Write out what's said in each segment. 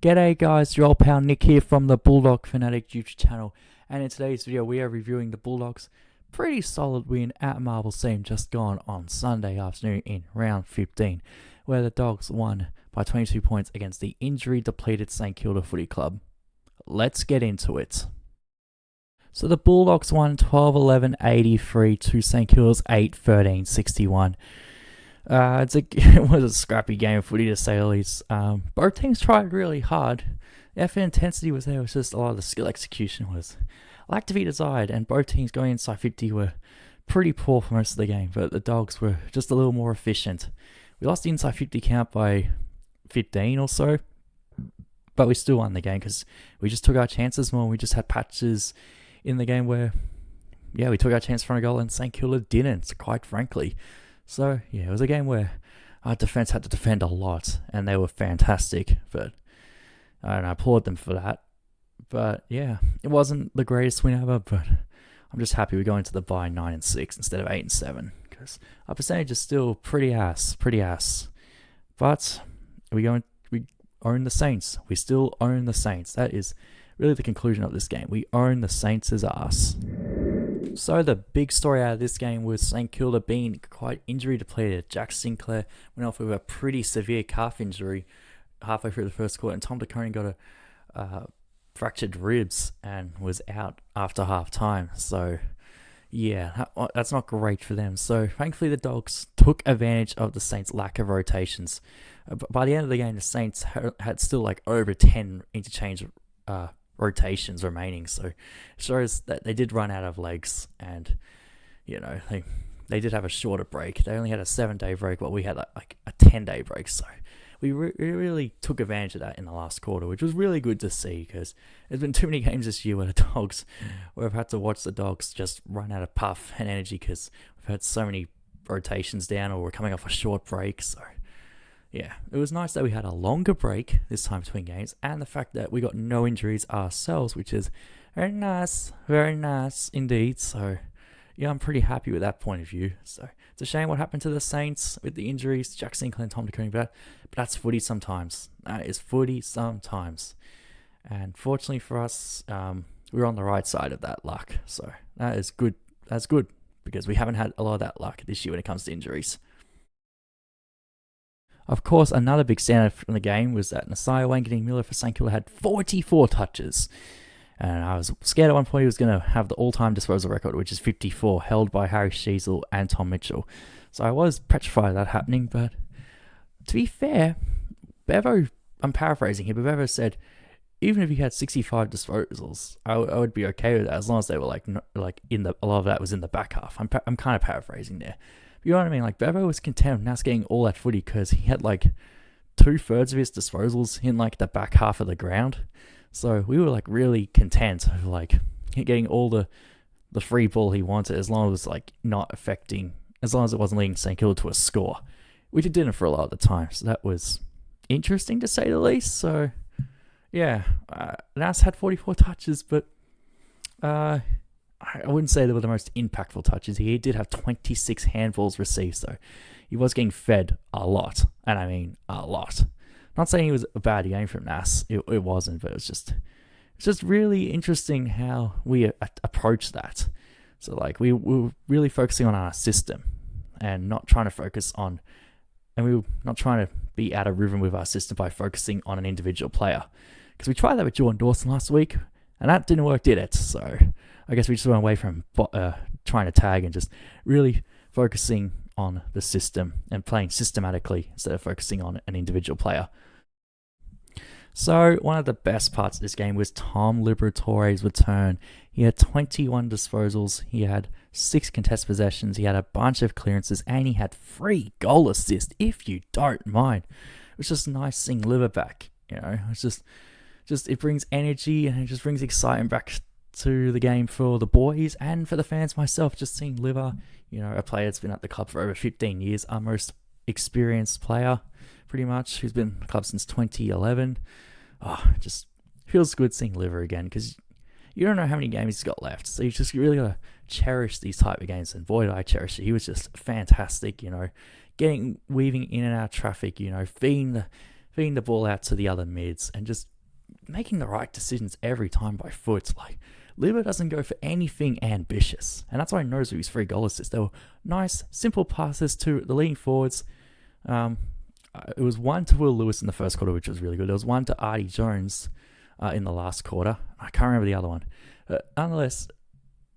G'day guys, your old pal Nick here from the Bulldog Fanatic YouTube channel, and in today's video we are reviewing the Bulldogs' pretty solid win at Marble Seam just gone on Sunday afternoon in round 15, where the Dogs won by 22 points against the injury-depleted St Kilda Footy Club. Let's get into it. So the Bulldogs won 12-11-83 to St Kilda's 8-13-61. It was a scrappy game of footy to say the least. Both teams tried really hard. The effort intensity was there. It was just a lot of the skill execution was lacked to be desired, and both teams going inside 50 were pretty poor for most of the game, but the Dogs were just a little more efficient. We lost the inside 50 count by 15 or so, but we still won the game because we just took our chances more. We just had patches in the game where, we took our chance for a goal and St Kilda didn't, quite frankly. So, it was a game where our defense had to defend a lot, and they were fantastic, but I applaud them for that. But, it wasn't the greatest win ever, but I'm just happy we're going to the bye 9-6 instead of 8-7, because our percentage is still pretty ass. But we own the Saints. We still own the Saints. That is really the conclusion of this game. We own the Saints' ass. So the big story out of this game was St Kilda being quite injury depleted. Jack Sinclair went off with a pretty severe calf injury halfway through the first quarter, and Tom DeConey got a fractured ribs and was out after half time. So that's not great for them. So thankfully the Dogs took advantage of the Saints' lack of rotations. By the end of the game, the Saints had still like over 10 interchange rotations remaining, so it shows that they did run out of legs, and they did have a shorter break. They only had a 7-day break, while we had like a 10-day break, so we really took advantage of that in the last quarter, which was really good to see, because there's been too many games this year where I've had to watch the Dogs just run out of puff and energy because we've had so many rotations down, or we're coming off a short break. So it was nice that we had a longer break this time between games, and the fact that we got no injuries ourselves, which is very nice indeed. So I'm pretty happy with that point of view. So it's a shame what happened to the Saints with the injuries, Jack Sinclair and Tom DeConey, but that's footy sometimes. That is footy sometimes. And fortunately for us, we're on the right side of that luck. So that is good. That's good, because we haven't had a lot of that luck this year when it comes to injuries. Of course, another big standout from the game was that Nasiah Wanganeen-Miller for St Kilda had 44 touches. And I was scared at one point he was going to have the all-time disposal record, which is 54, held by Harry Sheasel and Tom Mitchell. So I was petrified of that happening, but to be fair, Bevo, I'm paraphrasing here, but Bevo said, even if he had 65 disposals, I would be okay with that, as long as they were a lot of that was in the back half. I'm kind of paraphrasing there. You know what I mean? Like, Bevo was content with Nas getting all that footy because he had like 2/3 of his disposals in like the back half of the ground. So we were like really content of like getting all the free ball he wanted, as long as it was as long as it wasn't leading St Kilda to a score, which it didn't for a lot of the time. So that was interesting to say the least. So Nas had 44 touches, but I wouldn't say they were the most impactful touches. He did have 26 handballs received, so he was getting fed a lot, and I mean a lot. Not saying it was a bad game from Nas, it wasn't, but it's just really interesting how we approach that. So we were really focusing on our system, and not trying to focus on, and we were not trying to be out of rhythm with our system by focusing on an individual player, because we tried that with Jordan Dawson last week, and that didn't work, did it? So I guess we just went away from trying to tag and just really focusing on the system and playing systematically instead of focusing on an individual player. So one of the best parts of this game was Tom Liberatore's return. He had 21 disposals, he had 6 contested possessions, he had a bunch of clearances, and he had 3 goal assists, if you don't mind. It was just nice seeing Liver back. It's just it brings energy, and it just brings excitement back to the game for the boys and for the fans. Myself, just seeing Liver, a player that's been at the club for over 15 years, our most experienced player, pretty much, who's been at the club since 2011. It just feels good seeing Liver again, because you don't know how many games he's got left, so you just really gotta cherish these type of games, and boy did I cherish it. He was just fantastic, weaving in and out of traffic, feeding feeding the ball out to the other mids, and just making the right decisions every time by foot. Like, Liver doesn't go for anything ambitious, and that's what I noticed with his 3 goal assists. They were nice, simple passes to the leading forwards. It was one to Will Lewis in the first quarter, which was really good. There was one to Artie Jones in the last quarter. I can't remember the other one. Nonetheless,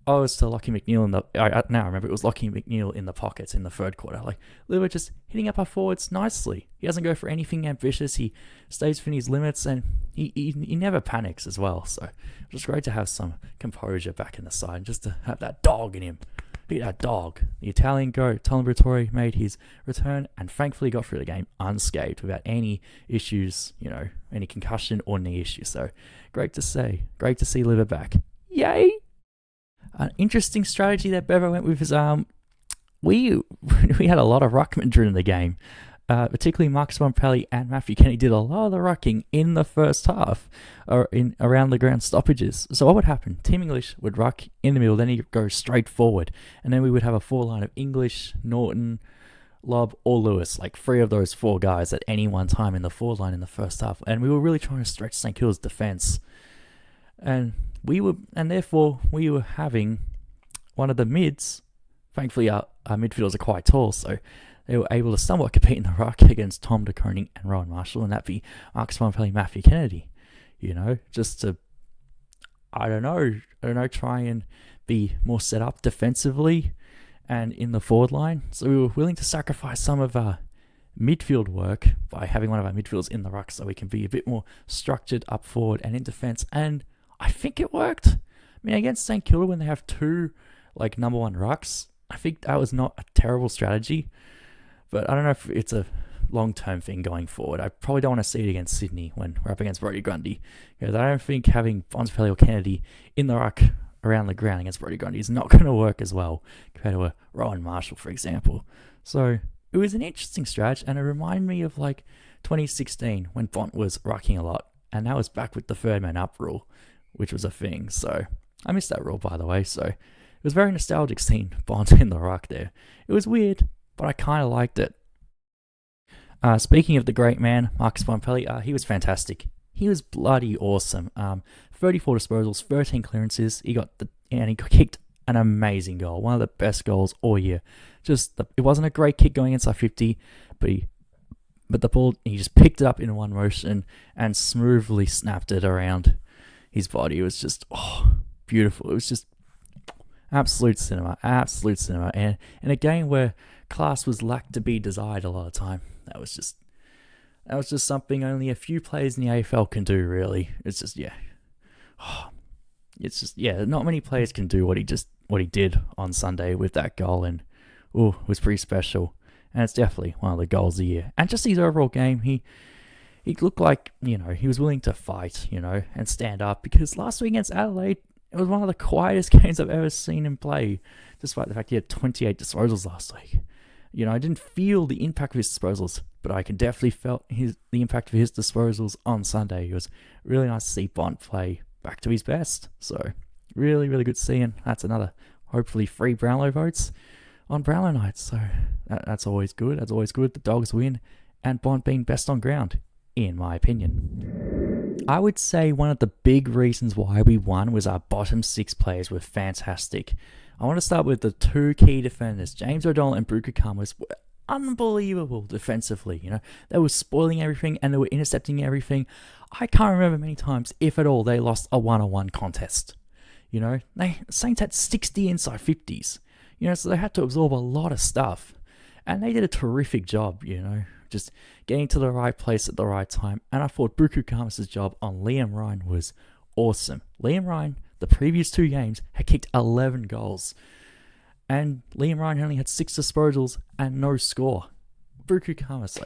I was to Lockie McNeil in the... now I remember it was Lockie McNeil in the pockets in the third quarter. Like, Liver just hitting up our forwards nicely. He doesn't go for anything ambitious. He stays within his limits, and he never panics as well. So it was great to have some composure back in the side, and just to have that dog in him. Beat that dog. The Italian goat, Tom Brittore, made his return and thankfully got through the game unscathed without any issues, any concussion or knee issues. So great to see. Great to see Liver back. Yay! An interesting strategy that Bevo went with is we had a lot of ruckman during the game. Particularly Marcus Bontempelli and Matthew Kenny did a lot of the rucking in the first half, or in around the ground stoppages. So what would happen? Tim English would ruck in the middle, then he'd go straight forward, and then we would have a 4 line of English, Norton, Lobb, or Lewis, like 3 of those 4 guys at any one time in the 4 line in the first half, and we were really trying to stretch St Kilda's defence, and therefore we were having one of the mids. Thankfully, our midfielders are quite tall, so they were able to somewhat compete in the ruck against Tom de Koning and Rowan Marshall, and that'd be Marcus Bontempelli, Matthew Kennedy. Just to, I don't know, try and be more set up defensively and in the forward line. So we were willing to sacrifice some of our midfield work by having one of our midfielders in the ruck, so we can be a bit more structured up forward and in defence. And I think it worked. I mean, against St Kilda, when they have 2 number 1 rucks, I think that was not a terrible strategy. But I don't know if it's a long-term thing going forward. I probably don't want to see it against Sydney when we're up against Brodie Grundy, because I don't think having Bontempelli or Kennedy in the ruck around the ground against Brodie Grundy is not going to work as well compared to a Rowan Marshall, for example. So it was an interesting strategy, and it reminded me of 2016 when Bont was rucking a lot, and that was back with the 3rd man up rule, which was a thing. So I missed that rule, by the way. So it was very nostalgic seeing Bont in the ruck there. It was weird, but I kind of liked it. Speaking of the great man, Marcus Bontempelli, he was fantastic. He was bloody awesome. 34 disposals, 13 clearances. He kicked an amazing goal, one of the best goals all year. It wasn't a great kick going inside 50, but the ball, he just picked it up in one motion and smoothly snapped it around his body. It was just beautiful. It was just absolute cinema. And in a game where class was lacked to be desired a lot of time, that was just something only a few players in the AFL can do, really. Not many players can do what he did on Sunday with that goal, and it was pretty special. And it's definitely one of the goals of the year. And just his overall game, he looked like, he was willing to fight, and stand up, because last week against Adelaide, it was one of the quietest games I've ever seen him play, despite the fact he had 28 disposals last week. I didn't feel the impact of his disposals, but I can definitely felt the impact of his disposals on Sunday. It was really nice to see Bont play back to his best. So really, really good seeing. That's another, hopefully, 3 Brownlow votes on Brownlow nights. So that's always good. That's always good. The Dogs win, and Bont being best on ground, in my opinion. I would say one of the big reasons why we won was our bottom 6 players were fantastic. I want to start with the 2 key defenders. James O'Donnell and Buku Khamis were unbelievable defensively. They were spoiling everything and they were intercepting everything. I can't remember many times, if at all, they lost a 1-on-1 contest. Saints had 60 inside 50s. So they had to absorb a lot of stuff. And they did a terrific job, just getting to the right place at the right time. And I thought Buku Khamis' job on Liam Ryan was awesome. Liam Ryan, the previous 2 games, had kicked 11 goals. And Liam Ryan only had 6 disposals and no score. Buku Khamis,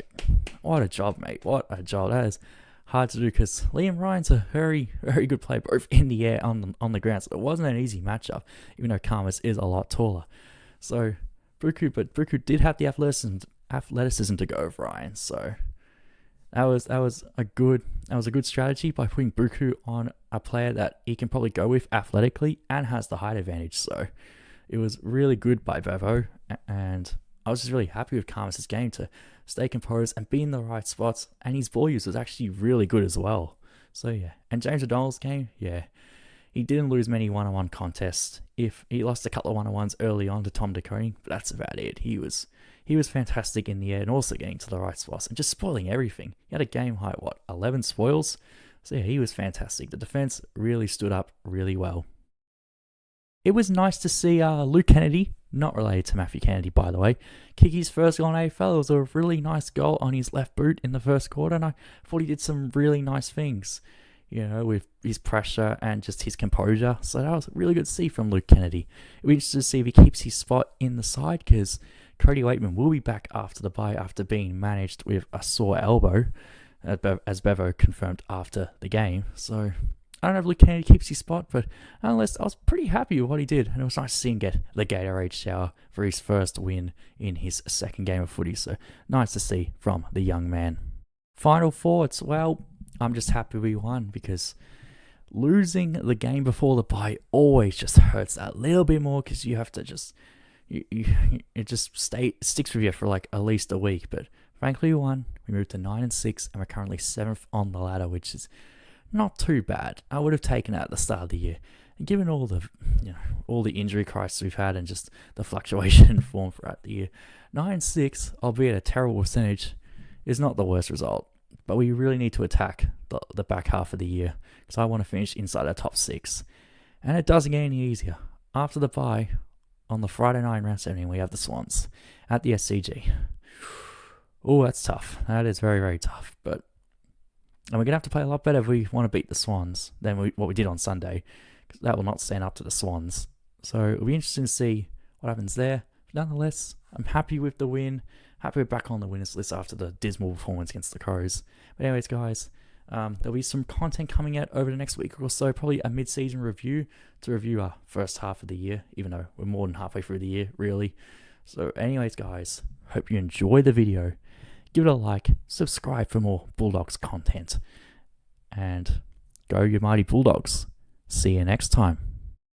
what a job, mate. What a job. That is hard to do, because Liam Ryan's a very, very good player, both in the air and on the ground. So it wasn't an easy matchup, even though Khamis is a lot taller. So Buku did have the athleticism to go over Ryan. So that was a good strategy by putting Buku on a player that he can probably go with athletically and has the height advantage. So it was really good by Bevo, and I was just really happy with Khamis' game to stay composed and be in the right spots. And his ball use was actually really good as well. So yeah, and James O'Donnell's game, yeah, he didn't lose many one-on-one contests. If he lost a couple of one-on-ones early on to Tom DeConing, but that's about it. He was fantastic in the air and also getting to the right spots and just spoiling everything. He had a game high, 11 spoils? So yeah, he was fantastic. The defense really stood up really well. It was nice to see Luke Kennedy, not related to Matthew Kennedy, by the way, kick his first goal in AFL. It was a really nice goal on his left boot in the first quarter, and I thought he did some really nice things, with his pressure and just his composure. So that was really good to see from Luke Kennedy. It'll be interesting to see if he keeps his spot in the side, because Cody Waitman will be back after the bye after being managed with a sore elbow, as Bevo confirmed after the game. So I don't know if Luke Kennedy keeps his spot, but nonetheless, I was pretty happy with what he did, and it was nice to see him get the Gatorade shower for his first win in his second game of footy. So nice to see from the young man. Final thoughts. Well, I'm just happy we won, because losing the game before the bye always just hurts that little bit more, because you have to just it just sticks with you for like at least a week. But frankly, we won. We moved to 9-6, and we're currently 7th on the ladder, which is not too bad. I would have taken it at the start of the year, and given all the injury crisis we've had and just the fluctuation in form throughout the year, 9-6, albeit a terrible percentage, is not the worst result. But we really need to attack the back half of the year, because I want to finish inside the top 6, and it doesn't get any easier. After the bye, on the Friday night in round 17, we have the Swans at the SCG. Oh, that's tough. That is very, very tough. And we're going to have to play a lot better if we want to beat the Swans than what we did on Sunday, because that will not stand up to the Swans. So it'll be interesting to see what happens there. But nonetheless, I'm happy with the win. Happy we're back on the winners list after the dismal performance against the Crows. But anyways, guys, there'll be some content coming out over the next week or so, probably a mid-season review to review our first half of the year, even though we're more than halfway through the year, really. So anyways, guys, hope you enjoy the video. Give it a like, subscribe for more Bulldogs content, and go your mighty Bulldogs. See you next time.